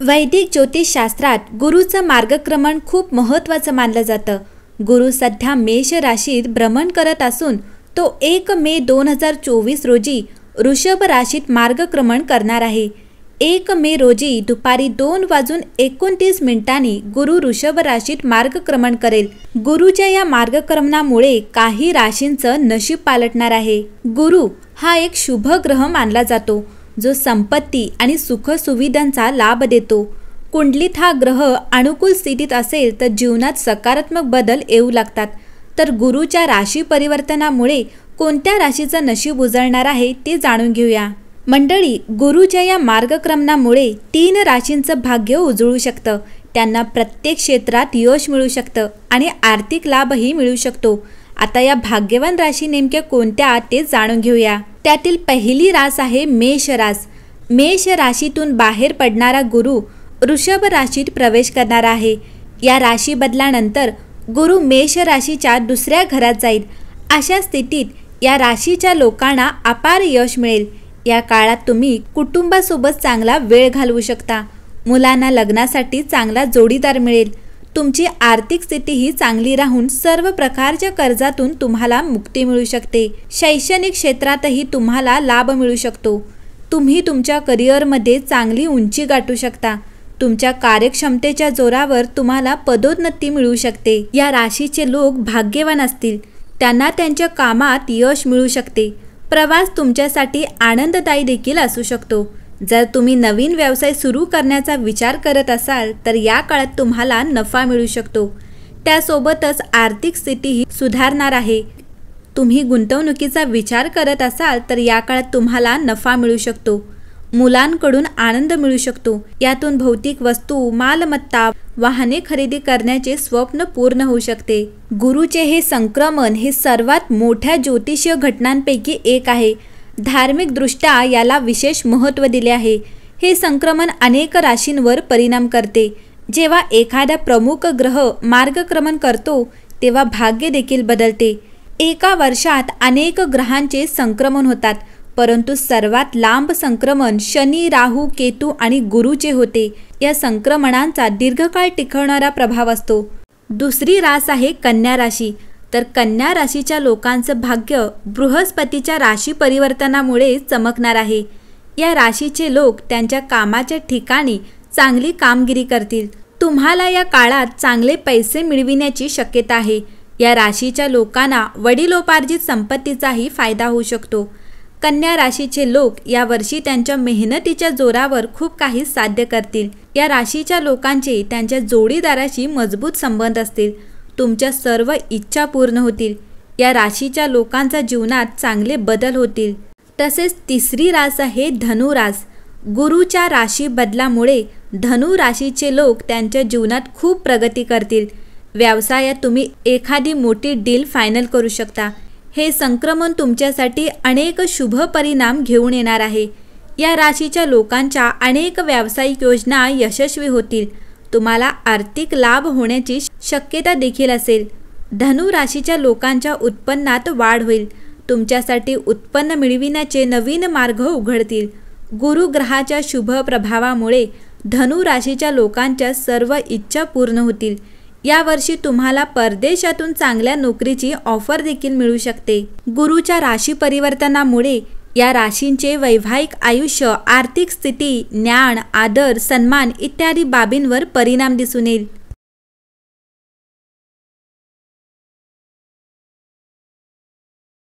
वैदिक ज्योतिषशास्त्रात गुरुचं मार्गक्रमण खूप महत्त्वाचं मानलं जातं। गुरु सध्या मेष राशीत भ्रमण करत असून तो 1 मे 2024 रोजी वृषभ राशीत मार्गक्रमण करणार आहे। 1 मे रोजी दुपारी 2:29 गुरु वृषभ राशीत मार्गक्रमण करेल। गुरुच्या या मार्गक्रमणामुळे काही राशींचं नशीब पालटणार आहे। गुरु हा एक शुभ ग्रह मानला जातो जो संपत्ती आणि सुख सुविधांचा लाभ देतो। कुंडलीत हा ग्रह अनुकूल स्थितीत असेल तर जीवनात सकारात्मक बदल येऊ लागतात। तर गुरुच्या राशी परिवर्तनामुळे कोणत्या राशीचं नशीब उजळणार आहे ते जाणून घेऊया। मंडळी, गुरुच्या या मार्गक्रमणामुळे 3 राशींचं भाग्य उजळू शकतं। त्यांना प्रत्येक क्षेत्रात यश मिळू शकतं आणि आर्थिक लाभही मिळू शकतो। आता या भाग्यवान राशी नेमक्या कोणत्या ते जाणून घेऊया। त्यातील पहिली रास आहे मेष रास। मेष राशीतून बाहेर पडणारा गुरु वृषभ राशीत प्रवेश करणार आहे। या राशी बदलानंतर गुरु मेष राशीच्या दुसऱ्या घरात जाईल। अशा स्थितीत या राशीच्या लोकांना अपार यश मिळेल। या काळात तुम्ही कुटुंबासोबत चांगला वेळ घालवू शकता। मुलांना लग्नासाठी चांगला जोडीदार मिळेल। तुमची आर्थिक स्थितीही चांगली राहून सर्व प्रकारच्या कर्जातून तुम्हाला मुक्ती मिळू शकते। शैक्षणिक क्षेत्रातही तुम्हाला लाभ मिळू शकतो। तुम्ही तुमच्या करिअरमध्ये चांगली उंची गाठू शकता। तुमच्या कार्यक्षमतेच्या जोरावर तुम्हाला पदोन्नती मिळू शकते। या राशीचे लोक भाग्यवान असतील। त्यांना त्यांच्या कामात यश मिळू शकते। प्रवास तुमच्यासाठी आनंददायी देखील असू शकतो। जर तुम्ही नवीन व्यवसाय सुरू करण्याचा विचार करत असाल तर या काळात तुम्हाला नफा मिळू शकतो। त्यासोबतच आर्थिक स्थितीही सुधारणार आहे। तुम्ही गुंतवणुकीचा विचार करत असाल तर या काळात तुम्हाला नफा मिळू शकतो। मुलांकडून आनंद मिळू शकतो। यातून भौतिक वस्तू, मालमत्ता, वाहने खरेदी करण्याचे स्वप्न पूर्ण होऊ शकते। गुरुचे हे संक्रमण हे सर्वात मोठ्या ज्योतिषीय घटनांपैकी एक आहे। धार्मिकदृष्ट्या याला विशेष महत्त्व दिले आहे। हे संक्रमण अनेक राशींवर परिणाम करते। जेव्हा एखादा प्रमुख ग्रह मार्गक्रमण करतो तेव्हा भाग्य देखील बदलते। एका वर्षात अनेक ग्रहांचे संक्रमण होतात, परंतु सर्वात लांब संक्रमण शनी, राहू, केतू आणि गुरुचे होते। या संक्रमणांचा दीर्घकाळ टिकवणारा प्रभाव असतो। दुसरी रास आहे कन्या राशी। तर कन्या राशीच्या लोकांचं भाग्य बृहस्पतीच्या राशी परिवर्तनामुळे चमकणार आहे। या राशीचे लोक त्यांच्या कामाच्या ठिकाणी चांगली कामगिरी करतील। तुम्हाला या काळात चांगले पैसे मिळविण्याची शक्यता आहे। या राशीच्या लोकांना वडिलोपार्जित संपत्तीचाही फायदा होऊ शकतो। कन्या राशीचे लोक यावर्षी त्यांच्या मेहनतीच्या जोरावर खूप काही साध्य करतील। या राशीच्या लोकांचे त्यांच्या जोडीदाराशी मजबूत संबंध असतील। तुमच्या सर्व इच्छा पूर्ण होतील। या राशीच्या लोकांच्या जीवनात चांगले बदल होतील। तसेच तिसरी रास आहे धनु रास। गुरुच्या राशी बदलामुळे धनु राशीचे लोक त्यांच्या जीवनात खूप प्रगती करतील। व्यवसायात तुम्ही एखादी मोठी डील फायनल करू शकता। हे संक्रमण तुमच्यासाठी अनेक शुभ परिणाम घेऊन येणार आहे। या राशीच्या लोकांच्या अनेक व्यावसायिक योजना यशस्वी होतील। तुम्हाला आर्थिक लाभ होण्याची शक्यता देखील असेल। धनु राशीच्या लोकांच्या उत्पन्नात वाढ होईल। तुमच्यासाठी उत्पन्न मिळविण्याचे नवीन मार्ग उघडतील। गुरु ग्रहाच्या शुभ प्रभावामुळे धनु राशीच्या लोकांच्या सर्व इच्छा पूर्ण होतील। यावर्षी तुम्हाला परदेशातून चांगल्या नोकरीची ऑफर देखील मिळू शकते। गुरुच्या राशी परिवर्तनामुळे या राशींचे वैवाहिक आयुष्य, आर्थिक स्थिती, ज्ञान, आदर, सन्मान इत्यादी बाबींवर परिणाम दिसून येईल।